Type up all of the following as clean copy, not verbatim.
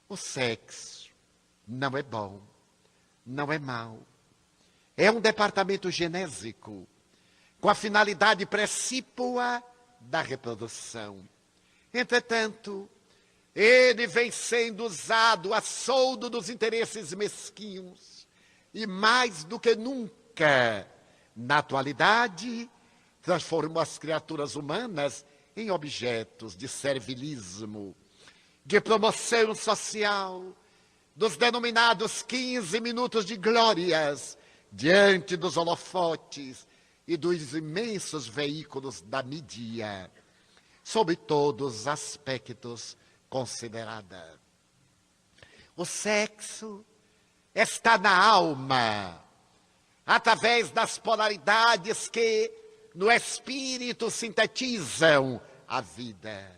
O sexo não é bom, não é mau. É um departamento genésico, com a finalidade precípua da reprodução. Entretanto, ele vem sendo usado a soldo dos interesses mesquinhos e, mais do que nunca, na atualidade, transformou as criaturas humanas em objetos de servilismo, de promoção social, dos denominados 15 minutos de glórias diante dos holofotes e dos imensos veículos da mídia, sob todos os aspectos considerada. O sexo está na alma, através das polaridades que no espírito sintetizam a vida.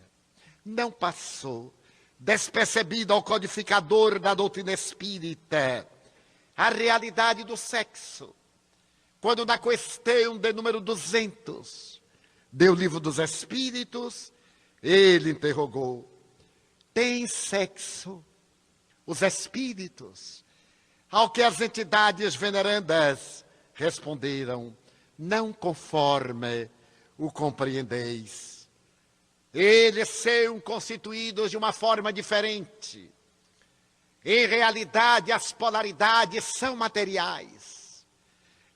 Não passou despercebido ao codificador da doutrina espírita a realidade do sexo, quando na questão de número 200 do Livro dos Espíritos, ele interrogou: tem sexo os espíritos? Ao que as entidades venerandas responderam: não conforme o compreendeis. Eles são constituídos de uma forma diferente. Em realidade, as polaridades são materiais,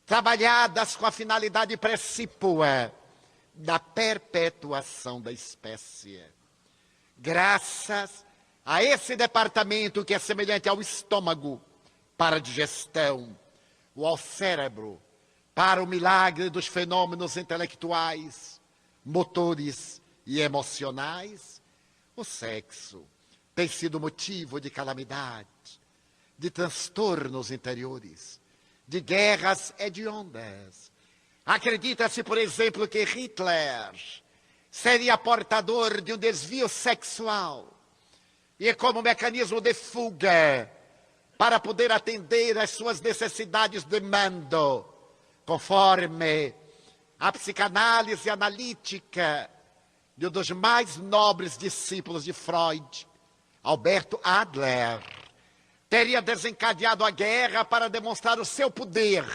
trabalhadas com a finalidade precípua da perpetuação da espécie. Graças a esse departamento que é semelhante ao estômago para a digestão, ou ao cérebro para o milagre dos fenômenos intelectuais, motores e emocionais, o sexo tem sido motivo de calamidade, de transtornos interiores, de guerras hediondas. Acredita-se, por exemplo, que Hitler seria portador de um desvio sexual e, como mecanismo de fuga, para poder atender às suas necessidades de mando, conforme a psicanálise analítica de um dos mais nobres discípulos de Freud, Alberto Adler, teria desencadeado a guerra para demonstrar o seu poder,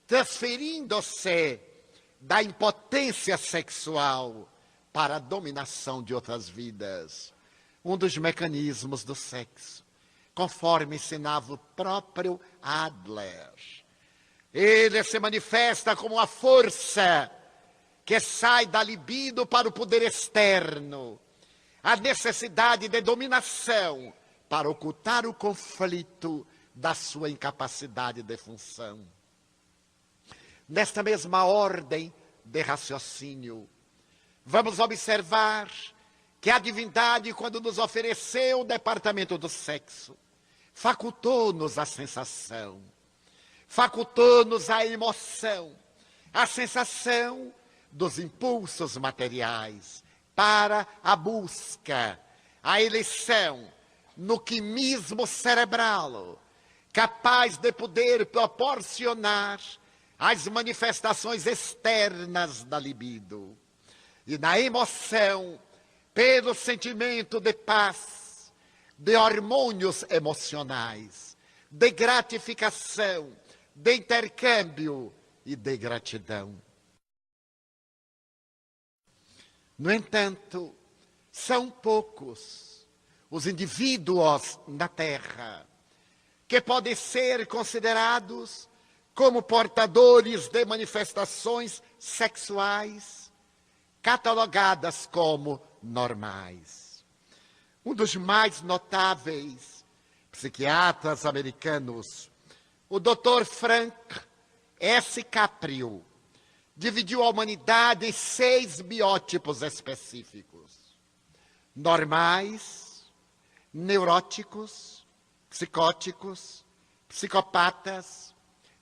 transferindo-se da impotência sexual para a dominação de outras vidas. Um dos mecanismos do sexo, conforme ensinava o próprio Adler. Ele se manifesta como uma força que sai da libido para o poder externo, a necessidade de dominação para ocultar o conflito da sua incapacidade de função. Nesta mesma ordem de raciocínio, vamos observar que a divindade, quando nos ofereceu o departamento do sexo, facultou-nos a sensação, facultou-nos a emoção, a sensação dos impulsos materiais para a busca, a eleição no quimismo cerebral, capaz de poder proporcionar as manifestações externas da libido. E na emoção, pelo sentimento de paz, de hormônios emocionais, de gratificação, de intercâmbio e de gratidão. No entanto, são poucos os indivíduos na Terra que podem ser considerados como portadores de manifestações sexuais catalogadas como normais. Um dos mais notáveis psiquiatras americanos, o Dr. Frank S. Caprio, dividiu a humanidade em 6 biótipos específicos: normais, neuróticos, psicóticos, psicopatas,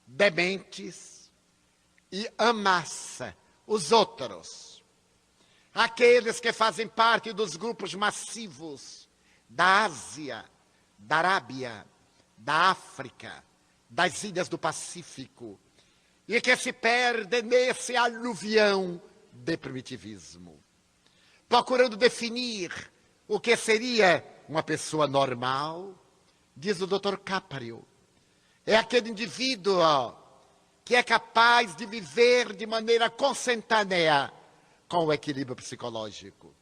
dementes e a massa, os outros. Aqueles que fazem parte dos grupos massivos da Ásia, da Arábia, da África, das ilhas do Pacífico, e que se perde nesse aluvião de primitivismo, procurando definir o que seria uma pessoa normal? Diz o Dr. Caprio. É aquele indivíduo que é capaz de viver de maneira consentânea com o equilíbrio psicológico,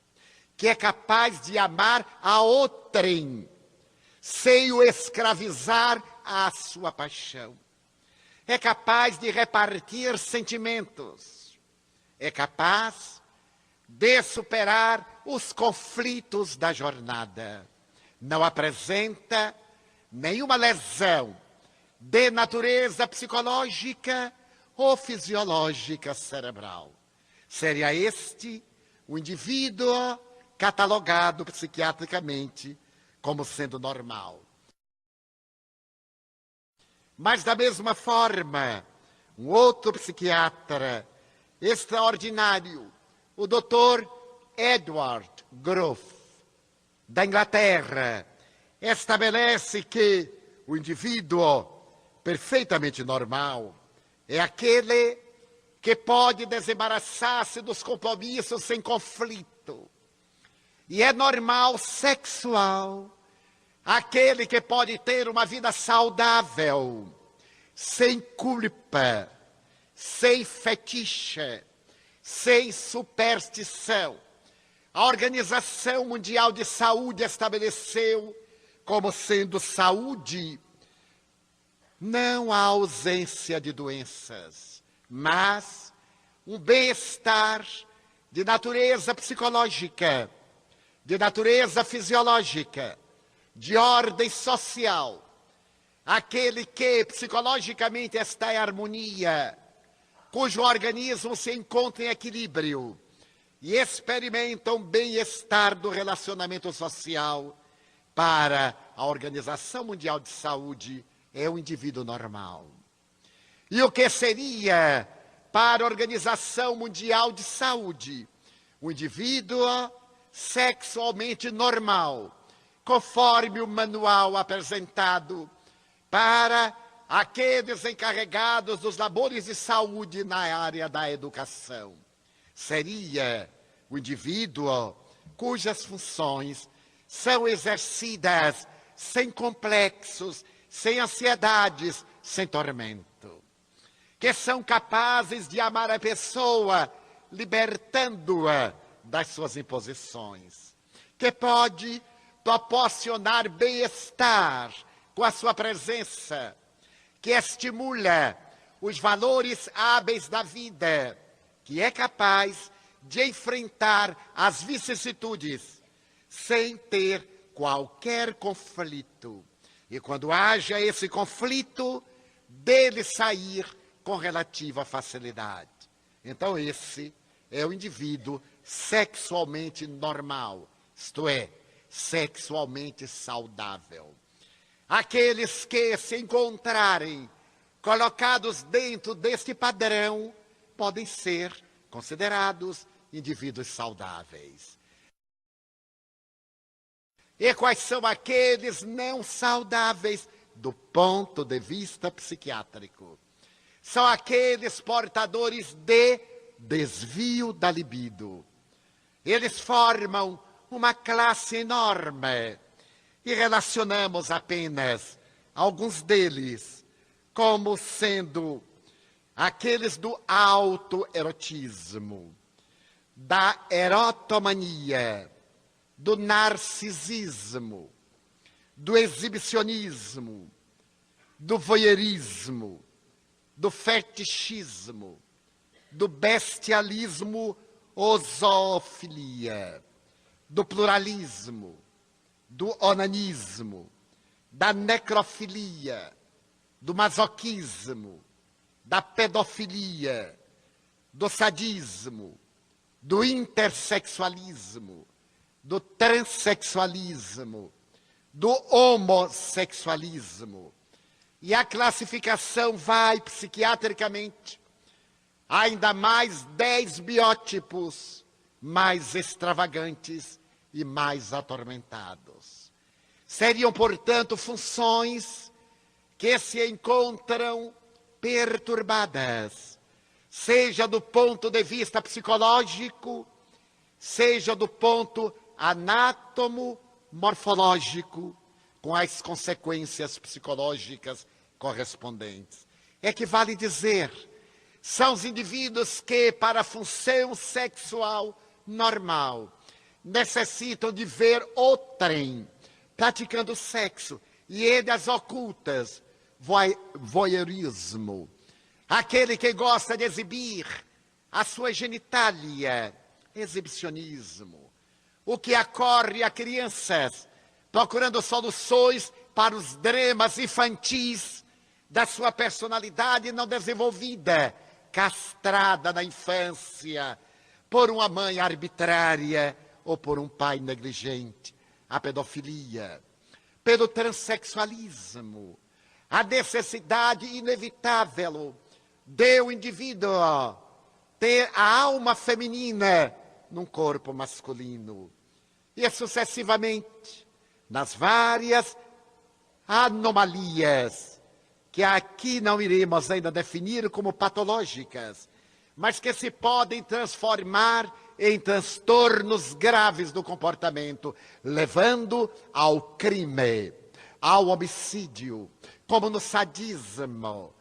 que é capaz de amar a outrem, sem o escravizar à sua paixão. É capaz de repartir sentimentos. É capaz de superar os conflitos da jornada. Não apresenta nenhuma lesão de natureza psicológica ou fisiológica cerebral. Seria este o indivíduo catalogado psiquiatricamente como sendo normal. Mas, da mesma forma, um outro psiquiatra extraordinário, o Dr. Edward Groff, da Inglaterra, estabelece que o indivíduo perfeitamente normal é aquele que pode desembaraçar-se dos compromissos sem conflito. E é normal sexual aquele que pode ter uma vida saudável, sem culpa, sem fetiche, sem superstição. A Organização Mundial de Saúde estabeleceu como sendo saúde não a ausência de doenças, mas um bem-estar de natureza psicológica, de natureza fisiológica, de ordem social. Aquele que psicologicamente está em harmonia, cujo organismo se encontra em equilíbrio e experimenta um bem-estar do relacionamento social, para a Organização Mundial de Saúde, é um indivíduo normal. E o que seria para a Organização Mundial de Saúde? Um indivíduo sexualmente normal, conforme o manual apresentado para aqueles encarregados dos labores de saúde na área da educação. Seria o indivíduo cujas funções são exercidas sem complexos, sem ansiedades, sem tormento. Que são capazes de amar a pessoa, libertando-a das suas imposições. Que pode proporcionar bem-estar com a sua presença. Que estimula os valores hábeis da vida. Que é capaz de enfrentar as vicissitudes sem ter qualquer conflito. E quando haja esse conflito, dele sair com relativa facilidade. Então esse é o indivíduo sexualmente normal, isto é, sexualmente saudável. Aqueles que se encontrarem colocados dentro deste padrão podem ser considerados indivíduos saudáveis. E quais são aqueles não saudáveis do ponto de vista psiquiátrico? São aqueles portadores de desvio da libido. Eles formam uma classe enorme e relacionamos apenas alguns deles como sendo aqueles do autoerotismo, da erotomania, do narcisismo, do exibicionismo, do voyeurismo, do fetichismo, do bestialismo ou zoofilia, do pluralismo, do onanismo, da necrofilia, do masoquismo, da pedofilia, do sadismo, do intersexualismo, do transexualismo, do homossexualismo. E a classificação vai psiquiatricamente ainda mais 10 biótipos mais extravagantes e mais atormentados. Seriam, portanto, funções que se encontram perturbadas, seja do ponto de vista psicológico, seja do ponto anátomo morfológico, com as consequências psicológicas correspondentes. É que vale dizer, são os indivíduos que, para a função sexual normal, necessitam de ver outrem praticando sexo, e eles ocultas, voyeurismo. Aquele que gosta de exibir a sua genitália, exibicionismo. O que acorre a crianças procurando soluções para os dramas infantis da sua personalidade não desenvolvida, castrada na infância por uma mãe arbitrária ou por um pai negligente. A pedofilia, pelo transexualismo, a necessidade inevitável de o indivíduo ter a alma feminina num corpo masculino. E sucessivamente, nas várias anomalias, que aqui não iremos ainda definir como patológicas, mas que se podem transformar em transtornos graves do comportamento, levando ao crime, ao homicídio, como no sadismo,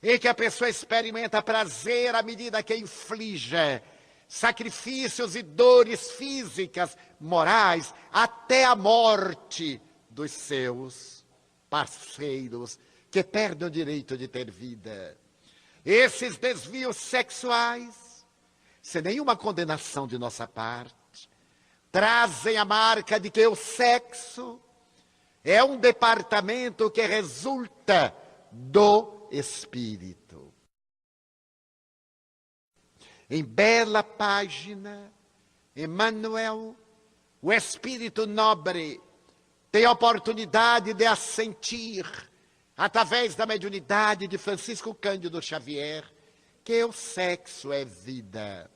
em que a pessoa experimenta prazer à medida que inflige sacrifícios e dores físicas, morais, até a morte dos seus parceiros, que perdem o direito de ter vida. Esses desvios sexuais, sem nenhuma condenação de nossa parte, trazem a marca de que o sexo é um departamento que resulta do espírito. Em bela página, Emmanuel, o espírito nobre, tem a oportunidade de assentir, através da mediunidade de Francisco Cândido Xavier, que o sexo é vida.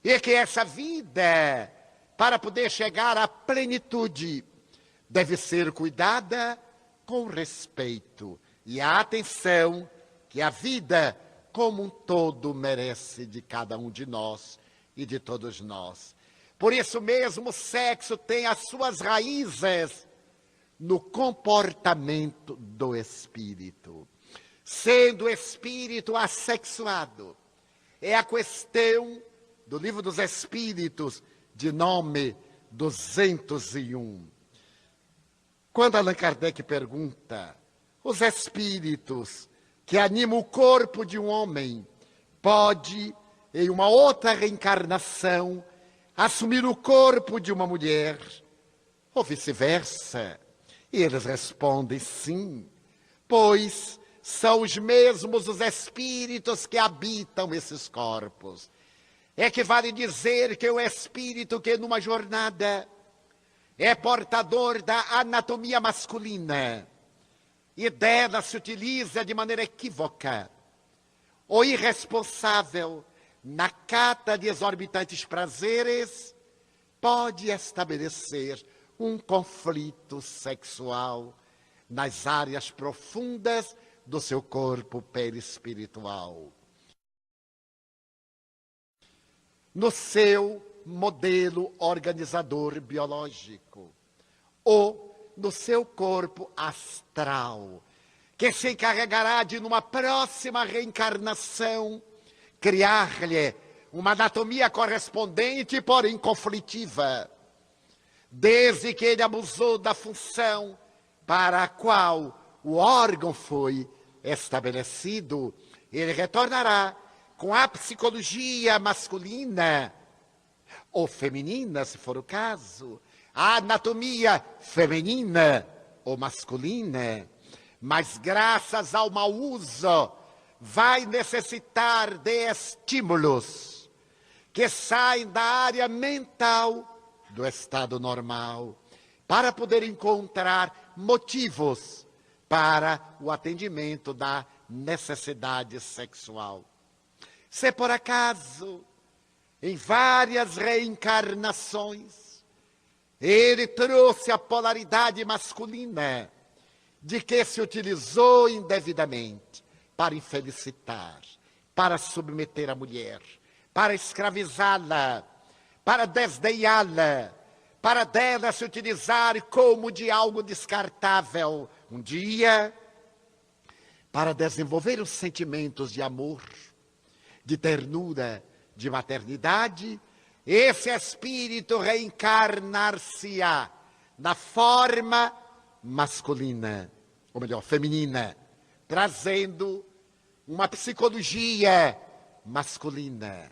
E que essa vida, para poder chegar à plenitude, deve ser cuidada com respeito e a atenção que a vida como um todo merece de cada um de nós e de todos nós. Por isso mesmo, o sexo tem as suas raízes no comportamento do espírito. Sendo o espírito assexuado, é a questão do Livro dos Espíritos, de nome 201. Quando Allan Kardec pergunta, os espíritos que animam o corpo de um homem pode, em uma outra reencarnação, assumir o corpo de uma mulher, ou vice-versa? E eles respondem sim, pois são os mesmos os espíritos que habitam esses corpos. É que vale dizer que o espírito que numa jornada é portador da anatomia masculina e dela se utiliza de maneira equívoca ou irresponsável na cata de exorbitantes prazeres, pode estabelecer um conflito sexual nas áreas profundas do seu corpo perispiritual. No seu modelo organizador biológico, ou no seu corpo astral, que se encarregará de, numa próxima reencarnação, criar-lhe uma anatomia correspondente, porém conflitiva, desde que ele abusou da função para a qual o órgão foi estabelecido, ele retornará com a psicologia masculina ou feminina, se for o caso, a anatomia feminina ou masculina, mas graças ao mau uso vai necessitar de estímulos que saem da área mental do estado normal, para poder encontrar motivos para o atendimento da necessidade sexual. Se por acaso, em várias reencarnações, ele trouxe a polaridade masculina, de que se utilizou indevidamente para infelicitar, para submeter a mulher, para escravizá-la, para desdenhá-la, para dela se utilizar como de algo descartável. Um dia, para desenvolver os sentimentos de amor, de ternura, de maternidade, esse espírito reencarnar-se-á na forma masculina, ou melhor, feminina, trazendo uma psicologia masculina.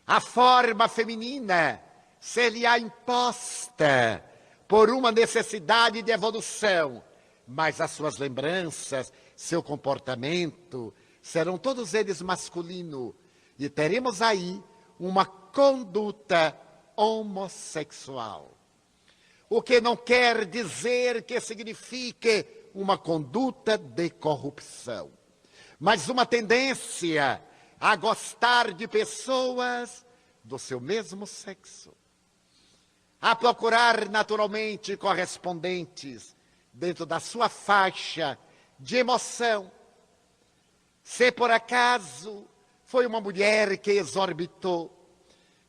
A forma feminina ser-lhe-á imposta por uma necessidade de evolução, mas as suas lembranças, seu comportamento, serão todos eles masculinos. E teremos aí uma conduta homossexual. O que não quer dizer que signifique uma conduta de corrupção, mas uma tendência a gostar de pessoas do seu mesmo sexo, a procurar naturalmente correspondentes dentro da sua faixa de emoção. Se por acaso foi uma mulher que exorbitou,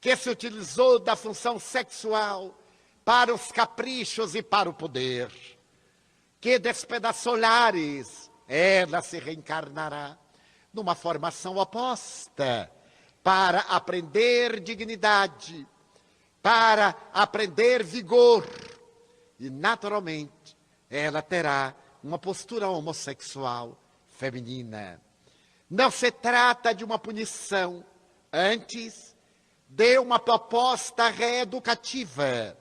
que se utilizou da função sexual para os caprichos e para o poder, que despedaçou lares, ela se reencarnará numa formação oposta, para aprender dignidade, para aprender vigor. E, naturalmente, ela terá uma postura homossexual feminina. Não se trata de uma punição, antes de uma proposta reeducativa,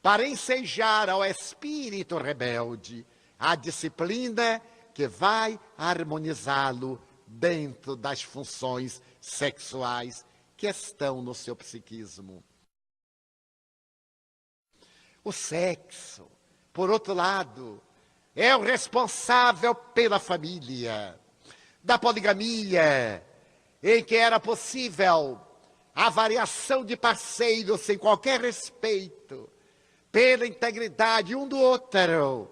para ensejar ao espírito rebelde a disciplina que vai harmonizá-lo dentro das funções sexuais que estão no seu psiquismo. O sexo, por outro lado, é o responsável pela família, da poligamia, em que era possível a variação de parceiros sem qualquer respeito pela integridade um do outro.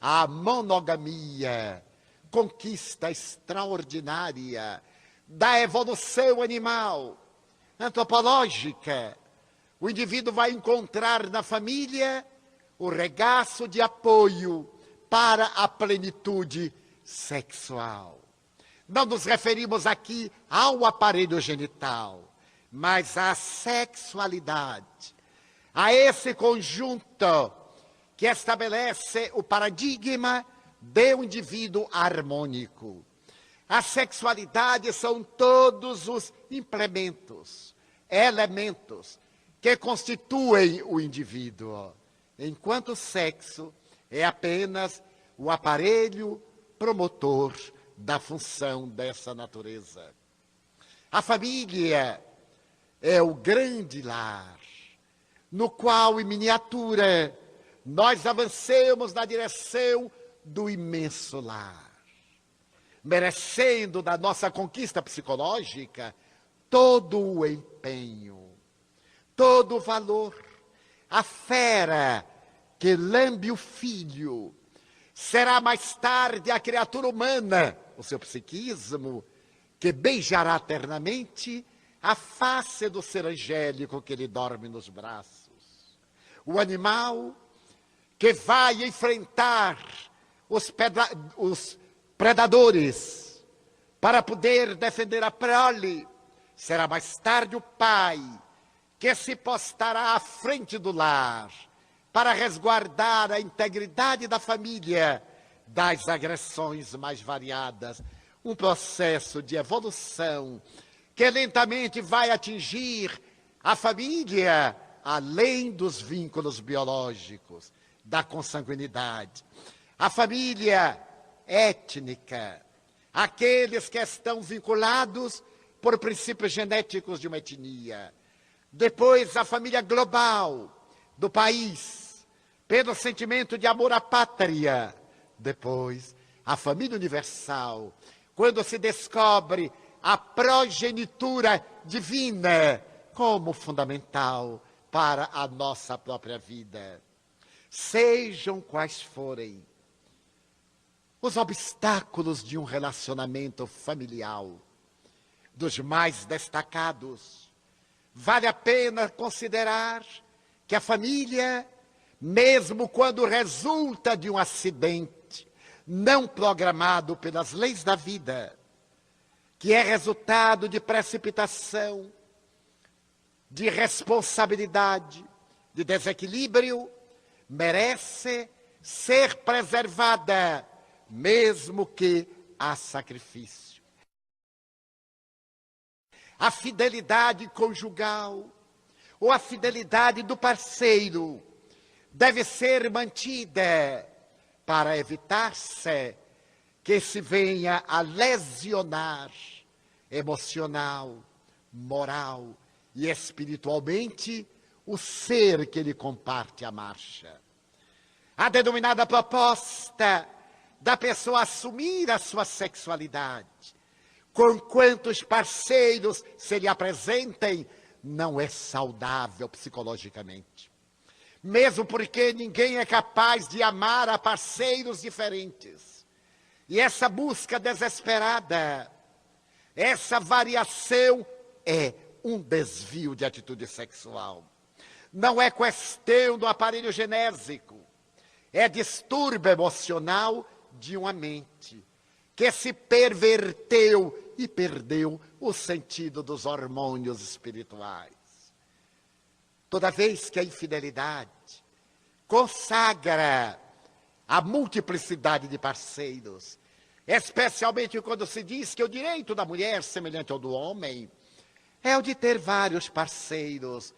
A monogamia, conquista extraordinária da evolução animal, antropológica. O indivíduo vai encontrar na família o regaço de apoio para a plenitude sexual. Não nos referimos aqui ao aparelho genital, mas à sexualidade, a esse conjunto que estabelece o paradigma de um indivíduo harmônico. A sexualidade são todos os implementos, elementos que constituem o indivíduo, enquanto o sexo é apenas o aparelho promotor da função dessa natureza. A família é o grande lar, no qual, em miniatura, nós avancemos na direção do imenso lar, merecendo da nossa conquista psicológica todo o empenho, todo o valor. A fera que lambe o filho será mais tarde a criatura humana, o seu psiquismo, que beijará eternamente a face do ser angélico que lhe dorme nos braços. O animal que vai enfrentar os predadores para poder defender a prole, será mais tarde o pai que se postará à frente do lar para resguardar a integridade da família das agressões mais variadas. Um processo de evolução que lentamente vai atingir a família além dos vínculos biológicos, da consanguinidade. A família étnica, aqueles que estão vinculados por princípios genéticos de uma etnia. Depois, a família global do país, pelo sentimento de amor à pátria. Depois, a família universal, quando se descobre a progenitura divina como fundamental para a nossa própria vida. Sejam quais forem os obstáculos de um relacionamento familiar, dos mais destacados, vale a pena considerar que a família, mesmo quando resulta de um acidente não programado pelas leis da vida, que é resultado de precipitação, de responsabilidade, de desequilíbrio, merece ser preservada, mesmo que há sacrifício. A fidelidade conjugal ou a fidelidade do parceiro deve ser mantida para evitar-se que se venha a lesionar emocional, moral e espiritualmente o ser que lhe comparte a marcha. A denominada proposta da pessoa assumir a sua sexualidade, com quantos parceiros se lhe apresentem, não é saudável psicologicamente. Mesmo porque ninguém é capaz de amar a parceiros diferentes. E essa busca desesperada, essa variação é um desvio de atitude sexual. Não é questão do aparelho genésico, é distúrbio emocional de uma mente que se perverteu e perdeu o sentido dos hormônios espirituais. Toda vez que a infidelidade consagra a multiplicidade de parceiros, especialmente quando se diz que o direito da mulher, semelhante ao do homem, é o de ter vários parceiros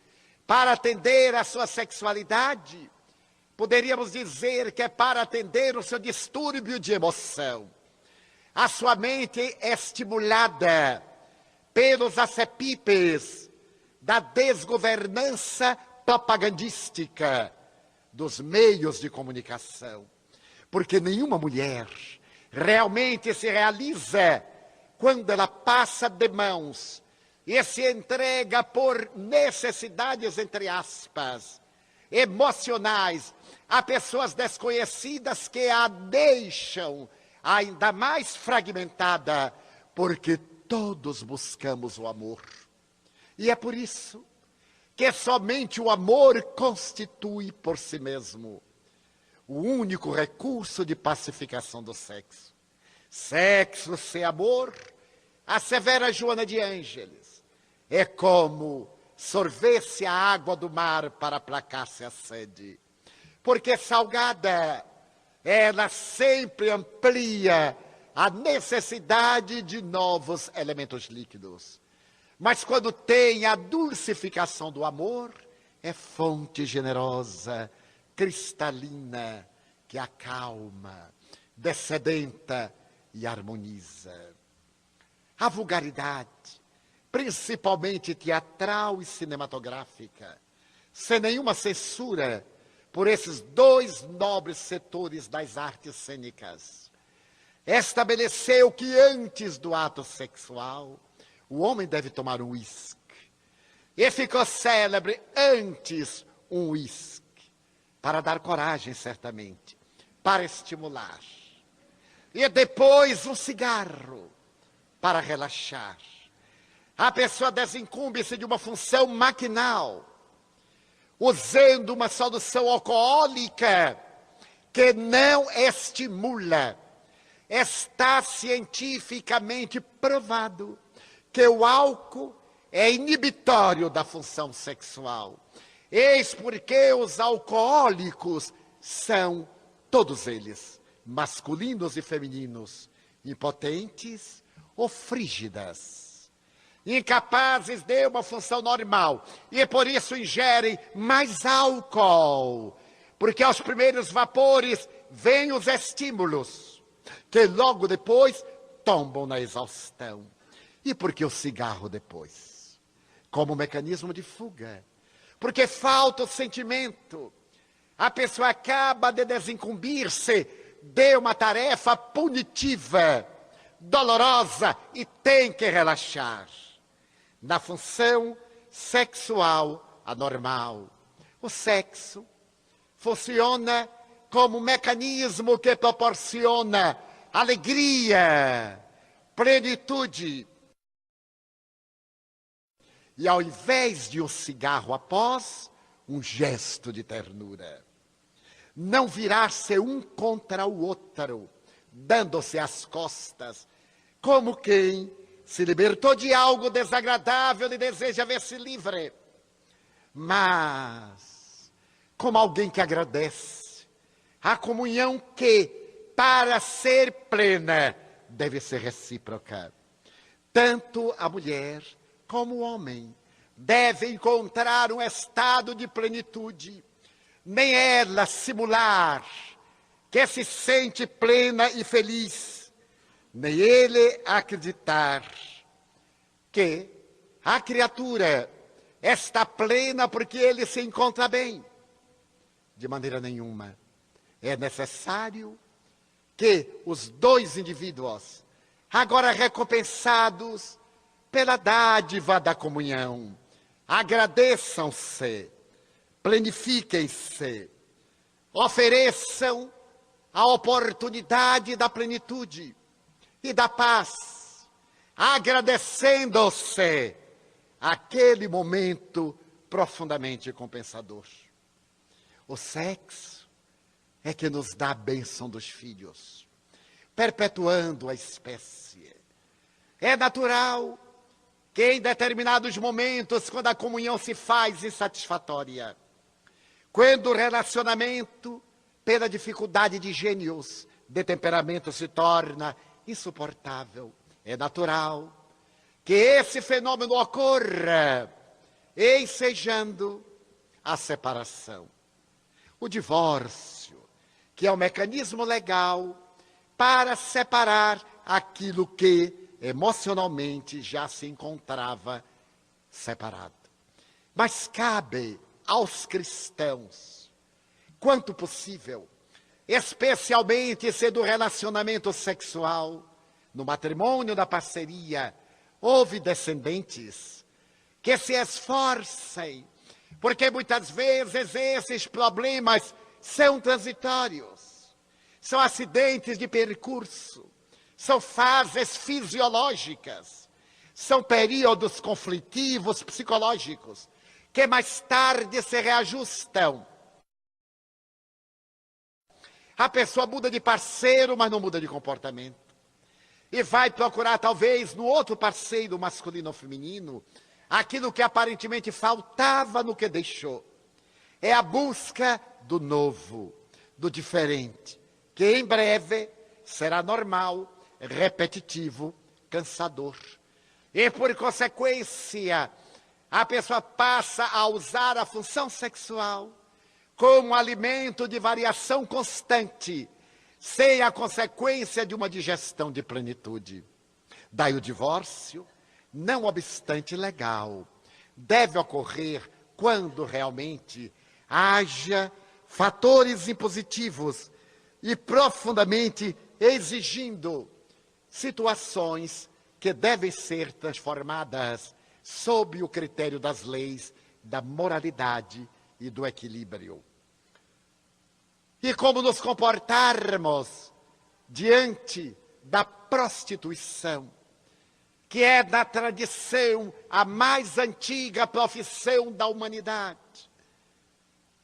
para atender a sua sexualidade. Poderíamos dizer que é para atender o seu distúrbio de emoção. A sua mente é estimulada pelos acepipes da desgovernança propagandística dos meios de comunicação. Porque nenhuma mulher realmente se realiza quando ela passa de mãos e se entrega por necessidades, entre aspas, emocionais, a pessoas desconhecidas que a deixam ainda mais fragmentada, porque todos buscamos o amor. E é por isso que somente o amor constitui por si mesmo o único recurso de pacificação do sexo. Sexo sem amor, assevera Joana de Ângeles, é como sorver-se a água do mar para aplacar-se a sede. Porque salgada, ela sempre amplia a necessidade de novos elementos líquidos. Mas quando tem a dulcificação do amor, é fonte generosa, cristalina, que acalma, descedenta e harmoniza. A vulgaridade, principalmente teatral e cinematográfica, sem nenhuma censura por esses dois nobres setores das artes cênicas, estabeleceu que antes do ato sexual, o homem deve tomar um uísque. E ficou célebre antes um uísque, para dar coragem, certamente, para estimular. E depois um cigarro, para relaxar. A pessoa desincumbe-se de uma função maquinal, usando uma solução alcoólica que não estimula. Está cientificamente provado que o álcool é inibitório da função sexual. Eis porque os alcoólicos são, todos eles, masculinos e femininos, impotentes ou frígidas, incapazes de uma função normal, e por isso ingerem mais álcool, porque aos primeiros vapores vêm os estímulos, que logo depois tombam na exaustão. E por que o cigarro depois? Como mecanismo de fuga. Porque falta o sentimento. A pessoa acaba de desincumbir-se de uma tarefa punitiva, dolorosa, e tem que relaxar. Na função sexual anormal, o sexo funciona como um mecanismo que proporciona alegria, plenitude. E ao invés de um cigarro após, um gesto de ternura. Não virar-se um contra o outro, dando-se as costas, como quem se libertou de algo desagradável e deseja ver-se livre. Mas, como alguém que agradece, a comunhão que, para ser plena, deve ser recíproca. Tanto a mulher como o homem devem encontrar um estado de plenitude. Nem ela simular que se sente plena e feliz, nem ele acreditar que a criatura está plena porque ele se encontra bem. De maneira nenhuma. É necessário que os dois indivíduos, agora recompensados pela dádiva da comunhão, agradeçam-se, planifiquem-se, ofereçam a oportunidade da plenitude e da paz, agradecendo-se aquele momento profundamente compensador. O sexo é que nos dá a bênção dos filhos, perpetuando a espécie. É natural que em determinados momentos, quando a comunhão se faz insatisfatória, quando o relacionamento, pela dificuldade de gênios, de temperamento, se torna insuportável, é natural que esse fenômeno ocorra, ensejando a separação. O divórcio, que é um mecanismo legal para separar aquilo que emocionalmente já se encontrava separado. Mas cabe aos cristãos, quanto possível, especialmente se do relacionamento sexual, no matrimônio, na parceria, houve descendentes que se esforcem, porque muitas vezes esses problemas são transitórios, são acidentes de percurso, são fases fisiológicas, são períodos conflitivos psicológicos, que mais tarde se reajustam. A pessoa muda de parceiro, mas não muda de comportamento. E vai procurar, talvez, no outro parceiro, masculino ou feminino, aquilo que aparentemente faltava no que deixou. É a busca do novo, do diferente, que em breve será normal, repetitivo, cansador. E por consequência, a pessoa passa a usar a função sexual como alimento de variação constante, sem a consequência de uma digestão de plenitude. Daí o divórcio, não obstante legal, deve ocorrer quando realmente haja fatores impositivos e profundamente exigindo situações que devem ser transformadas sob o critério das leis, da moralidade e do equilíbrio. E como nos comportarmos diante da prostituição, que é da tradição a mais antiga profissão da humanidade.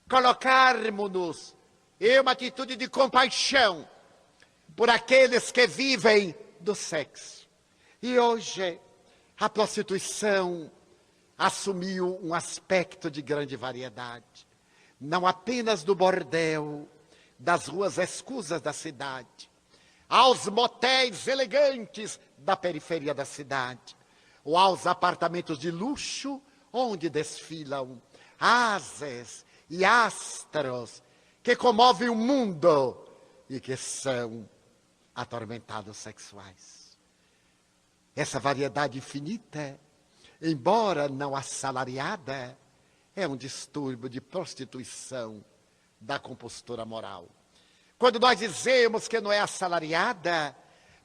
Colocarmos-nos em uma atitude de compaixão por aqueles que vivem do sexo. E hoje a prostituição assumiu um aspecto de grande variedade, não apenas do bordel, das ruas escusas da cidade, aos motéis elegantes da periferia da cidade, ou aos apartamentos de luxo, onde desfilam ases e astros que comovem o mundo e que são atormentados sexuais. Essa variedade infinita, embora não assalariada, é um distúrbio de prostituição da compostura moral. Quando nós dizemos que não é assalariada,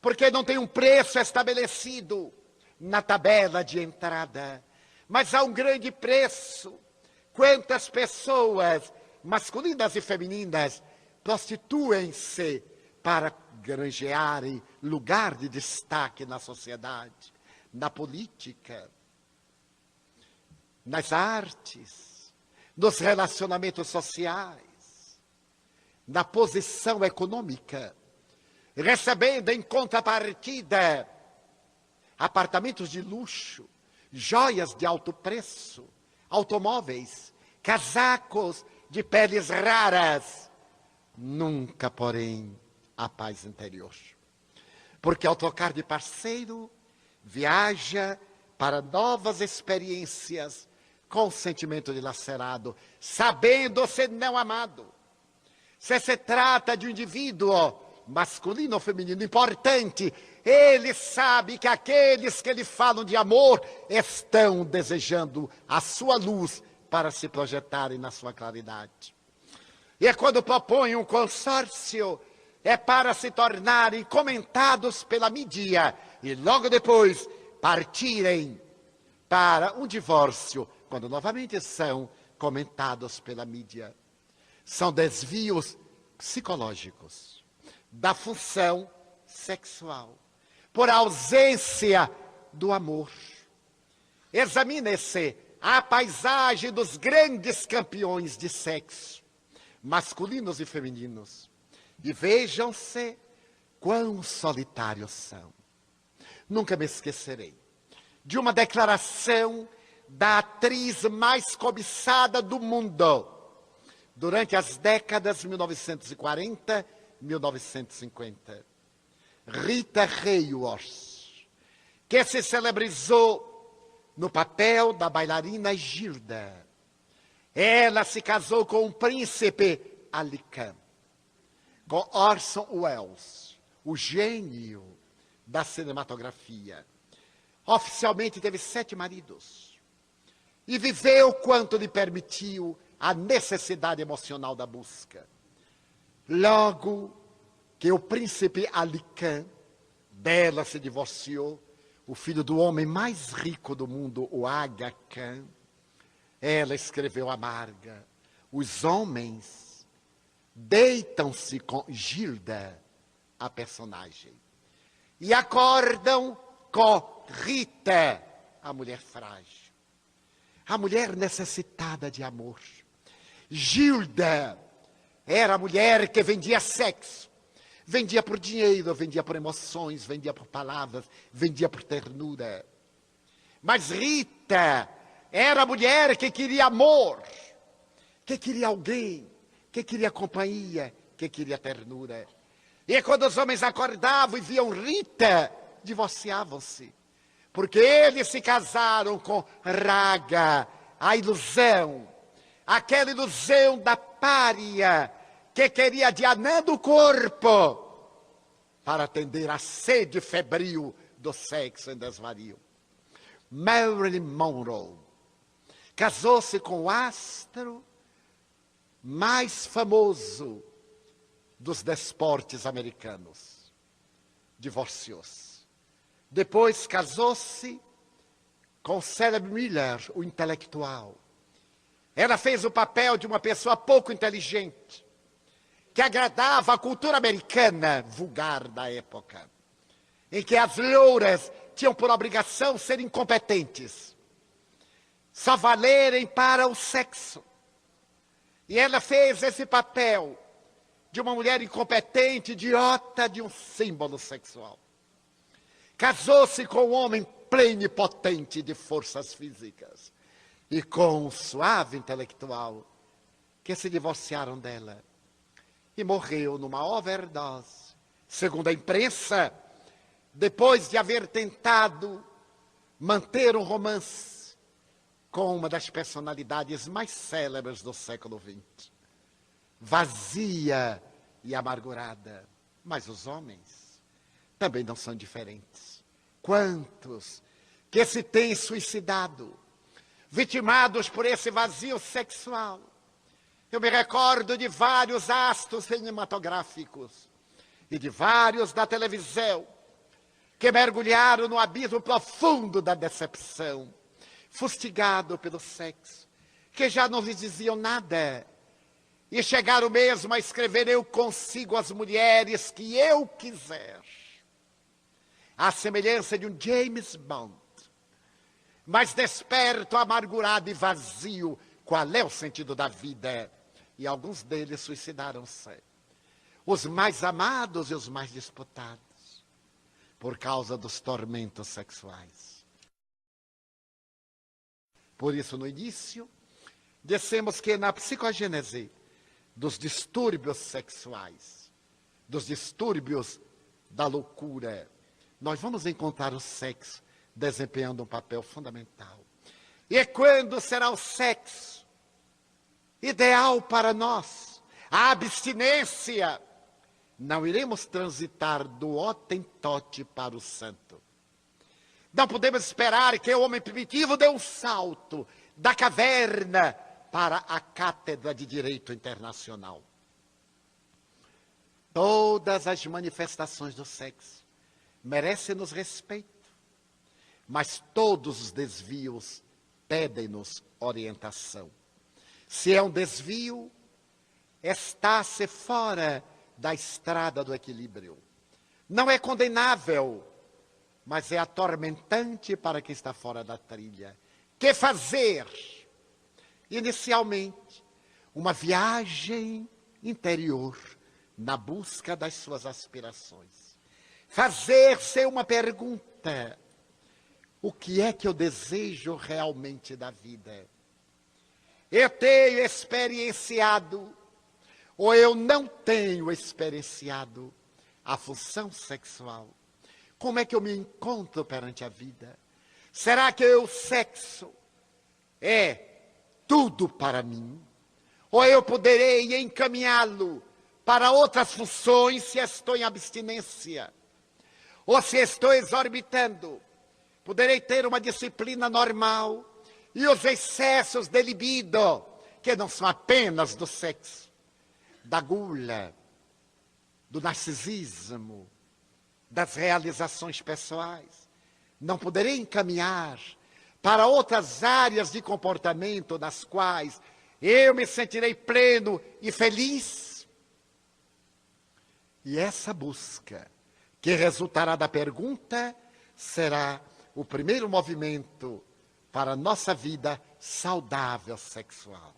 porque não tem um preço estabelecido na tabela de entrada, mas há um grande preço. Quantas pessoas, masculinas e femininas, prostituem-se para granjearem lugar de destaque na sociedade, na política, nas artes, nos relacionamentos sociais, na posição econômica, recebendo em contrapartida apartamentos de luxo, joias de alto preço, automóveis, casacos de peles raras. Nunca, porém, a paz interior. Porque ao trocar de parceiro, viaja para novas experiências com o sentimento dilacerado, sabendo-se não amado. Se trata de um indivíduo masculino ou feminino importante, ele sabe que aqueles que lhe falam de amor estão desejando a sua luz para se projetarem na sua claridade. E é quando propõem um consórcio, é para se tornarem comentados pela mídia e logo depois partirem para um divórcio, quando novamente são comentados pela mídia. São desvios psicológicos da função sexual, por ausência do amor. Examine-se a paisagem dos grandes campeões de sexo, masculinos e femininos, e vejam-se quão solitários são. Nunca me esquecerei de uma declaração da atriz mais cobiçada do mundo durante as décadas 1940 e 1950. Rita Hayworth, que se celebrizou no papel da bailarina Gilda. Ela se casou com o príncipe Ali Khan, com Orson Welles, o gênio da cinematografia. Oficialmente teve 7 maridos e viveu quanto lhe permitiu a necessidade emocional da busca. Logo que o príncipe Ali Khan dela se divorciou, o filho do homem mais rico do mundo, o Aga Khan, ela escreveu amarga: os homens deitam-se com Gilda, a personagem, e acordam com Rita, a mulher frágil, a mulher necessitada de amor. Gilda era a mulher que vendia sexo, vendia por dinheiro, vendia por emoções, vendia por palavras, vendia por ternura. Mas Rita era a mulher que queria amor, que queria alguém, que queria companhia, que queria ternura. E quando os homens acordavam e viam Rita, divorciavam-se. Porque eles se casaram com Raga, a ilusão, aquela ilusão da pária, que queria adianando o corpo para atender à sede febril do sexo em desvario. Marilyn Monroe casou-se com o astro mais famoso dos desportos americanos. Divorciou-se. Depois casou-se com Celebre Miller, o intelectual. Ela fez o papel de uma pessoa pouco inteligente, que agradava a cultura americana vulgar da época, em que as louras tinham por obrigação ser incompetentes, só valerem para o sexo. E ela fez esse papel de uma mulher incompetente, idiota, de um símbolo sexual. Casou-se com um homem plenipotente de forças físicas e com um suave intelectual, que se divorciaram dela. E morreu numa overdose, segundo a imprensa, depois de haver tentado manter um romance com uma das personalidades mais célebres do século XX. Vazia e amargurada. Mas os homens também não são diferentes. Quantos que se têm suicidado, vitimados por esse vazio sexual? Eu me recordo de vários astros cinematográficos e de vários da televisão que mergulharam no abismo profundo da decepção, fustigado pelo sexo, que já não lhes diziam nada, e chegaram mesmo a escrever: eu consigo as mulheres que eu quiser, à semelhança de um James Bond, mas desperto, amargurado e vazio, qual é o sentido da vida. E alguns deles suicidaram-se. Os mais amados e os mais disputados, por causa dos tormentos sexuais. Por isso, no início, dissemos que na psicogênese dos distúrbios sexuais, dos distúrbios da loucura, nós vamos encontrar o sexo desempenhando um papel fundamental. E quando será o sexo ideal para nós? A abstinência. Não iremos transitar do hotentote para o santo. Não podemos esperar que o homem primitivo dê um salto da caverna para a cátedra de direito internacional. Todas as manifestações do sexo merecem-nos respeito, mas todos os desvios pedem-nos orientação. Se é um desvio, está-se fora da estrada do equilíbrio. Não é condenável, mas é atormentante para quem está fora da trilha. Que fazer? Inicialmente, uma viagem interior na busca das suas aspirações. Fazer-se uma pergunta: o que é que eu desejo realmente da vida? Eu tenho experienciado, ou eu não tenho experienciado, a função sexual? Como é que eu me encontro perante a vida? Será que o sexo é tudo para mim? Ou eu poderei encaminhá-lo para outras funções se estou em abstinência? Ou se estou exorbitando, poderei ter uma disciplina normal e os excessos de libido, que não são apenas do sexo, da gula, do narcisismo, das realizações pessoais, não poderei encaminhar para outras áreas de comportamento nas quais eu me sentirei pleno e feliz? E essa busca, que resultará da pergunta, será o primeiro movimento para a nossa vida saudável sexual.